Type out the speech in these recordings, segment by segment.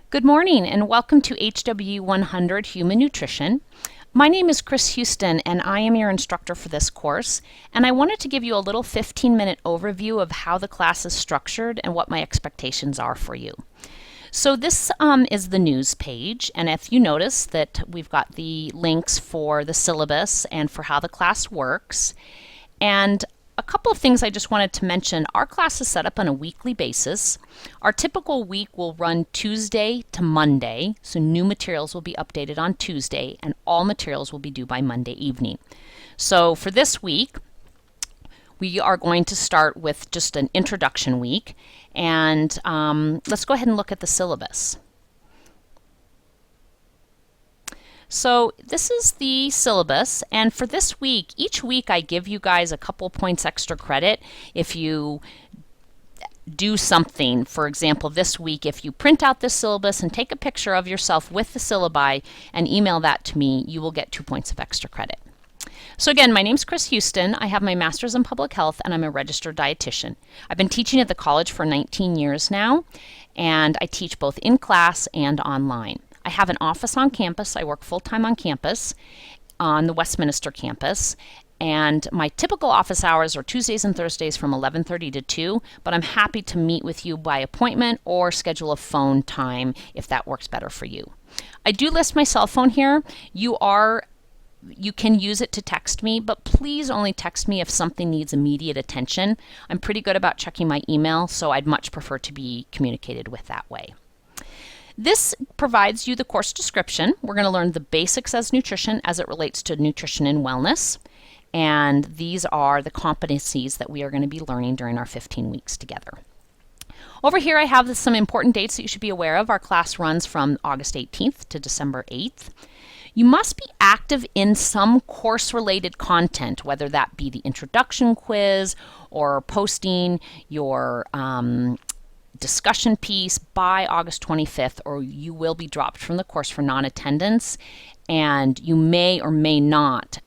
Good morning and welcome to HWE 100 Human Nutrition. My name is Chris Houston and I am your instructor for this course, and I wanted to give you a little 15-minute overview of how the class is structured and what my expectations are for you. So this is the news page, and if you notice that we've got the links for the syllabus and for how the class works. And a couple of things I just wanted to mention. Our class is set up on a weekly basis. Our typical week will run Tuesday to Monday, so new materials will be updated on Tuesday and all materials will be due by Monday evening. So for this week, we are going to start with just an introduction week, and let's go ahead and look at the syllabus. So this is the syllabus, and for this week, each week I give you guys a couple points extra credit if you do something. For example, this week, if you print out this syllabus and take a picture of yourself with the syllabi and email that to me, you will get 2 points of extra credit. So again, my name's Chris Houston. I have my master's in public health and I'm a registered dietitian. I've been teaching at the college for 19 years now, and I teach both in class and online. I have an office on campus. I work full-time on campus, on the Westminster campus, and my typical office hours are Tuesdays and Thursdays from 11:30 to 2, but I'm happy to meet with you by appointment or schedule a phone time if that works better for you. I do list my cell phone here. You can use it to text me, but please only text me if something needs immediate attention. I'm pretty good about checking my email, so I'd much prefer to be communicated with that way. This provides you the course description. We're going to learn the basics as nutrition as it relates to nutrition and wellness. And these are the competencies that we are going to be learning during our 15 weeks together. Over here I have some important dates that you should be aware of. Our class runs from August 18th to December 8th. You must be active in some course-related content, whether that be the introduction quiz or posting your discussion piece by August 25th, or you will be dropped from the course for non-attendance, and you may or may not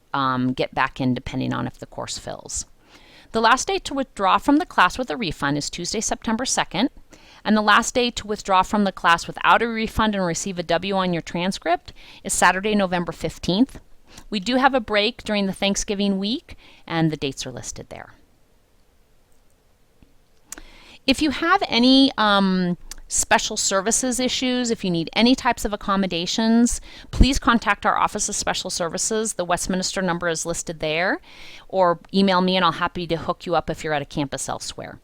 get back in depending on if the course fills. The last day to withdraw from the class with a refund is Tuesday, September 2nd, and the last day to withdraw from the class without a refund and receive a W on your transcript is Saturday, November 15th. We do have a break during the Thanksgiving week, and the dates are listed there. If you have any special services issues, if you need any types of accommodations, please contact our Office of Special Services. The Westminster number is listed there, or email me and I'll happy to hook you up if you're at a campus elsewhere.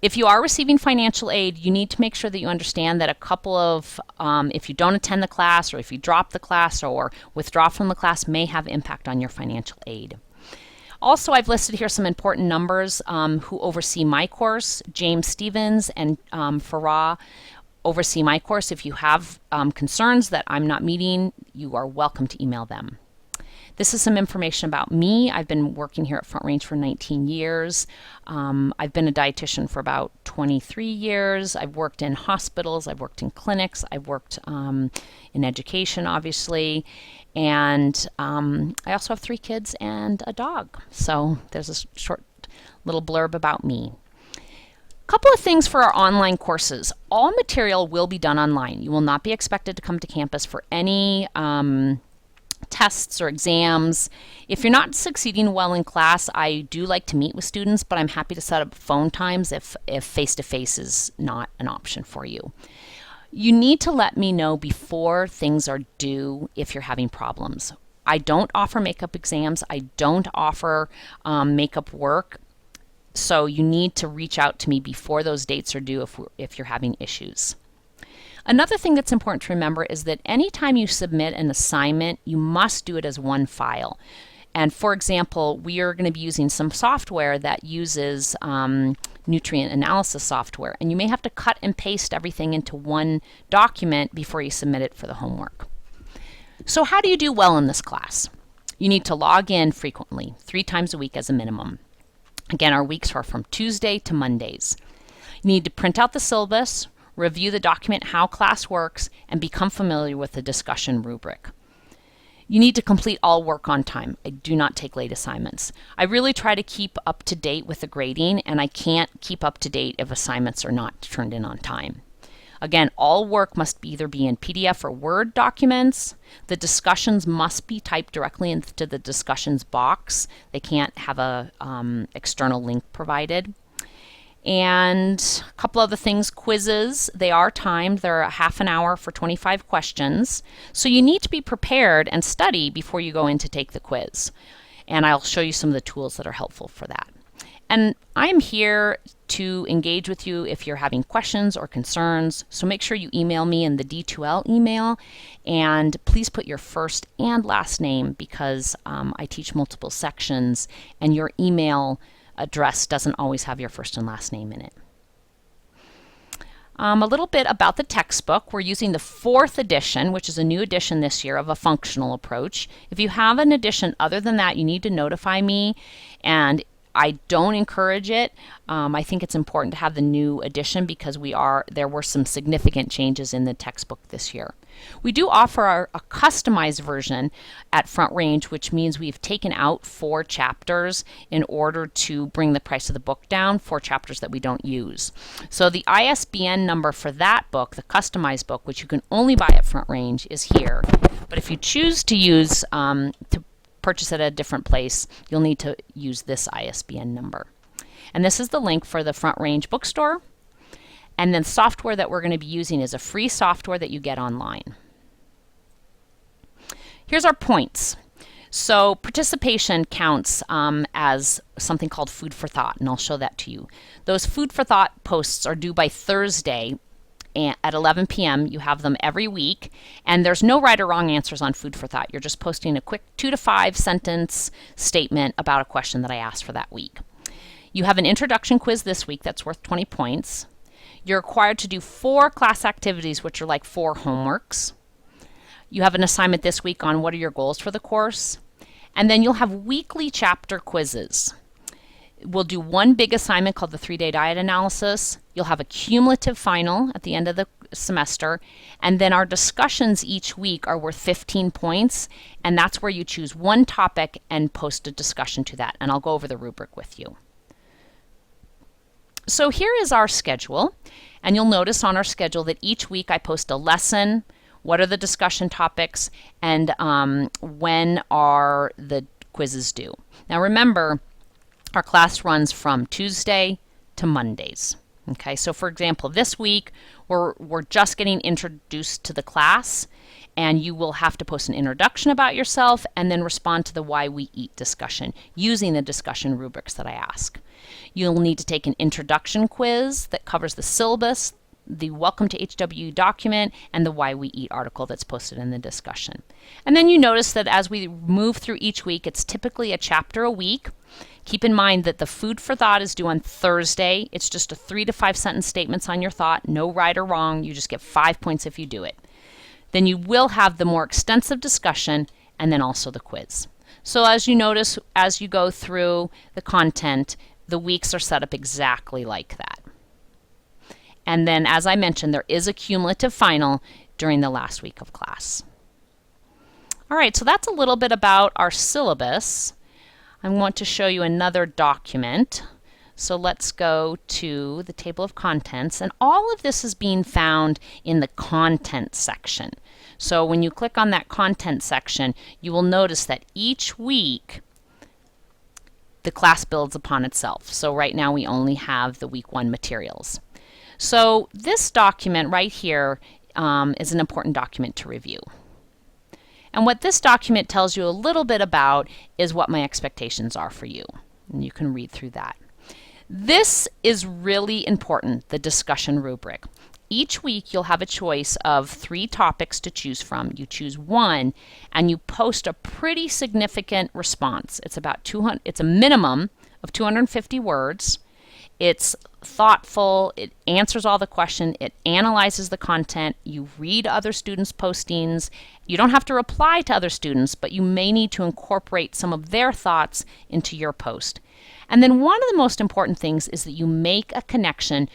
If you are receiving financial aid, you need to make sure that you understand that a couple of, if you don't attend the class or if you drop the class or withdraw from the class, may have impact on your financial aid. Also, I've listed here some important numbers who oversee my course. James Stevens and Farah oversee my course. If you have concerns that I'm not meeting, you are welcome to email them. This is some information about me. I've been working here at Front Range for 19 years. I've been a dietitian for about 23 years. I've worked in hospitals, I've worked in clinics, I've worked in education, obviously. And I also have 3 kids and a dog. So there's a short little blurb about me. A couple of things for our online courses. All material will be done online. You will not be expected to come to campus for any tests or exams. If you're not succeeding well in class, I do like to meet with students, but I'm happy to set up phone times if face-to-face is not an option for you. You need to let me know before things are due if you're having problems. I don't offer makeup exams. I don't offer makeup work. So you need to reach out to me before those dates are due if you're having issues. Another thing that's important to remember is that anytime you submit an assignment, you must do it as one file. And for example, we are going to be using some software that uses nutrient analysis software, and you may have to cut and paste everything into one document before you submit it for the homework. So how do you do well in this class? You need to log in frequently, 3 times a week as a minimum. Again, our weeks are from Tuesday to Mondays. You need to print out the syllabus, review the document how class works, and become familiar with the discussion rubric. You need to complete all work on time. I do not take late assignments. I really try to keep up to date with the grading, and I can't keep up to date if assignments are not turned in on time. Again, all work must either be in PDF or Word documents. The discussions must be typed directly into the discussions box. They can't have a external link provided. And a couple other things, quizzes, they are timed. They're a half an hour for 25 questions. So you need to be prepared and study before you go in to take the quiz. And I'll show you some of the tools that are helpful for that. And I'm here to engage with you if you're having questions or concerns. So make sure you email me in the D2L email. And please put your first and last name, because I teach multiple sections and your email address doesn't always have your first and last name in it. A little bit about the textbook. We're using the 4th edition, which is a new edition this year of a functional approach. If you have an edition other than that, you need to notify me, and I don't encourage it. I think it's important to have the new edition because there were some significant changes in the textbook this year. We do offer a customized version at Front Range, which means we've taken out 4 chapters in order to bring the price of the book down, 4 chapters that we don't use. So the ISBN number for that book, the customized book, which you can only buy at Front Range, is here. But if you choose to use to purchase it at a different place, you'll need to use this ISBN number. And this is the link for the Front Range bookstore. And then software that we're going to be using is a free software that you get online. Here's our points. So participation counts as something called food for thought, and I'll show that to you. Those food for thought posts are due by Thursday at 11 p.m. You have them every week, and there's no right or wrong answers on food for thought. You're just posting a quick 2 to 5 sentence statement about a question that I asked for that week. You have an introduction quiz this week that's worth 20 points. You're required to do 4 class activities, which are like 4 homeworks. You have an assignment this week on what are your goals for the course. And then you'll have weekly chapter quizzes. We'll do one big assignment called the 3-day diet analysis. You'll have a cumulative final at the end of the semester. And then our discussions each week are worth 15 points. And that's where you choose one topic and post a discussion to that. And I'll go over the rubric with you. So here is our schedule. And you'll notice on our schedule that each week I post a lesson, what are the discussion topics, and when are the quizzes due. Now remember, our class runs from Tuesday to Mondays. Okay, so for example, this week we're just getting introduced to the class, and you will have to post an introduction about yourself and then respond to the why we eat discussion using the discussion rubrics that I ask. You'll need to take an introduction quiz that covers the syllabus, the Welcome to HWE document, and the Why We Eat article that's posted in the discussion. And then you notice that as we move through each week, it's typically a chapter a week. Keep in mind that the food for thought is due on Thursday. It's just a 3 to 5 sentence statements on your thought, no right or wrong. You just get 5 points if you do it. Then you will have the more extensive discussion and then also the quiz. So as you notice, as you go through the content, the weeks are set up exactly like that. And then, as I mentioned, there is a cumulative final during the last week of class. All right, so that's a little bit about our syllabus. I want to show you another document. So let's go to the table of contents. And all of this is being found in the content section. So when you click on that content section, you will notice that each week the class builds upon itself. So right now we only have the week 1 materials. So this document right here is an important document to review. And what this document tells you a little bit about is what my expectations are for you. And you can read through that. This is really important, the discussion rubric. Each week you'll have a choice of 3 topics to choose from. You choose one and you post a pretty significant response. It's about 200, it's a minimum of 250 words. It's thoughtful, it answers all the questions, it analyzes the content, you read other students' postings. You don't have to reply to other students, but you may need to incorporate some of their thoughts into your post. And then one of the most important things is that you make a connection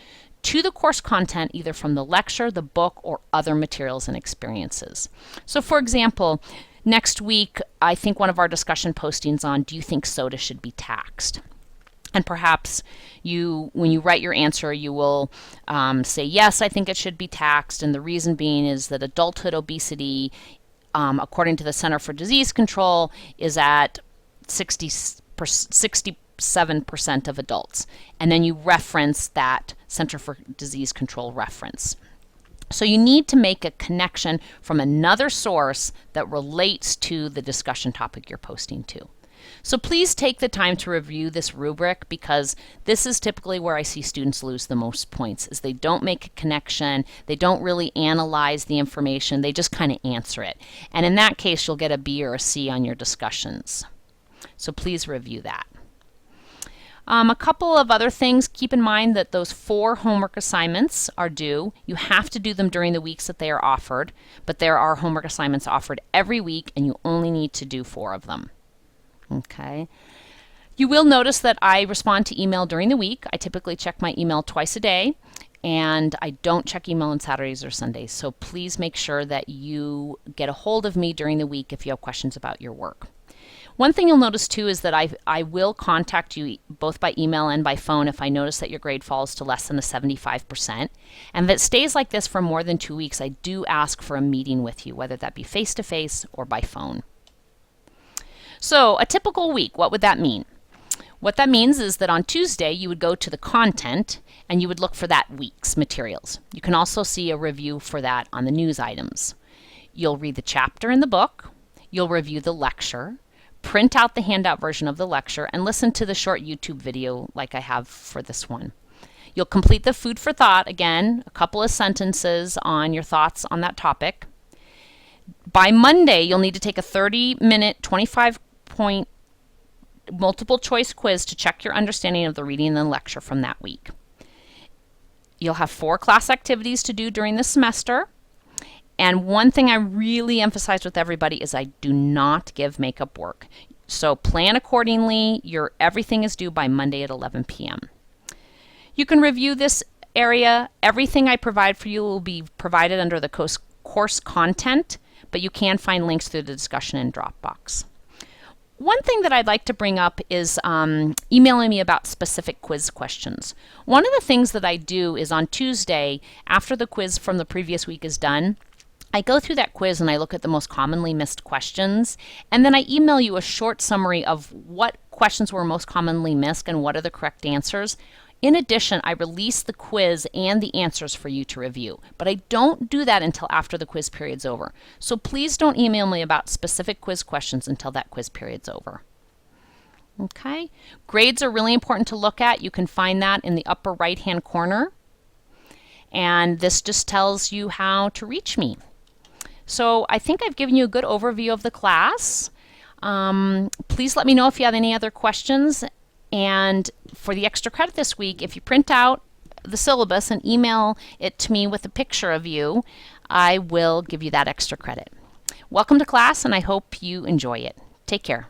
to the course content either from the lecture, the book, or other materials and experiences. So for example, next week I think one of our discussion postings on do you think soda should be taxed? And perhaps when you write your answer, you will say, yes, I think it should be taxed. And the reason being is that adulthood obesity, according to the Center for Disease Control, is at 67% of adults. And then you reference that Center for Disease Control reference. So you need to make a connection from another source that relates to the discussion topic you're posting to. So please take the time to review this rubric, because this is typically where I see students lose the most points, is they don't make a connection, they don't really analyze the information, they just kind of answer it. And in that case, you'll get a B or a C on your discussions. So please review that. A couple of other things. Keep in mind that those 4 homework assignments are due. You have to do them during the weeks that they are offered, but there are homework assignments offered every week, and you only need to do 4 of them. Okay. You will notice that I respond to email during the week. I typically check my email twice a day, and I don't check email on Saturdays or Sundays. So please make sure that you get a hold of me during the week if you have questions about your work. One thing you'll notice too is that I will contact you both by email and by phone if I notice that your grade falls to less than a 75%. And if it stays like this for more than 2 weeks, I do ask for a meeting with you, whether that be face-to-face or by phone. So a typical week, what would that mean? What that means is that on Tuesday you would go to the content and you would look for that week's materials. You can also see a review for that on the news items. You'll read the chapter in the book, you'll review the lecture, print out the handout version of the lecture, and listen to the short YouTube video like I have for this one. You'll complete the food for thought, again, a couple of sentences on your thoughts on that topic. By Monday, you'll need to take a 30-minute, 25-point multiple choice quiz to check your understanding of the reading and the lecture from that week. You'll have 4 class activities to do during the semester. And one thing I really emphasize with everybody is I do not give makeup work. So plan accordingly. Everything is due by Monday at 11 p.m. You can review this area. Everything I provide for you will be provided under the course content, but you can find links through the discussion in Dropbox. One thing that I'd like to bring up is emailing me about specific quiz questions. One of the things that I do is on Tuesday, after the quiz from the previous week is done, I go through that quiz and I look at the most commonly missed questions, and then I email you a short summary of what questions were most commonly missed and what are the correct answers. In addition, I release the quiz and the answers for you to review, but I don't do that until after the quiz period's over. So please don't email me about specific quiz questions until that quiz period's over. Okay, grades are really important to look at. You can find that in the upper right-hand corner, and this just tells you how to reach me. So I think I've given you a good overview of the class. Please let me know if you have any other questions. And for the extra credit this week, if you print out the syllabus and email it to me with a picture of you, I will give you that extra credit. Welcome to class, and I hope you enjoy it. Take care.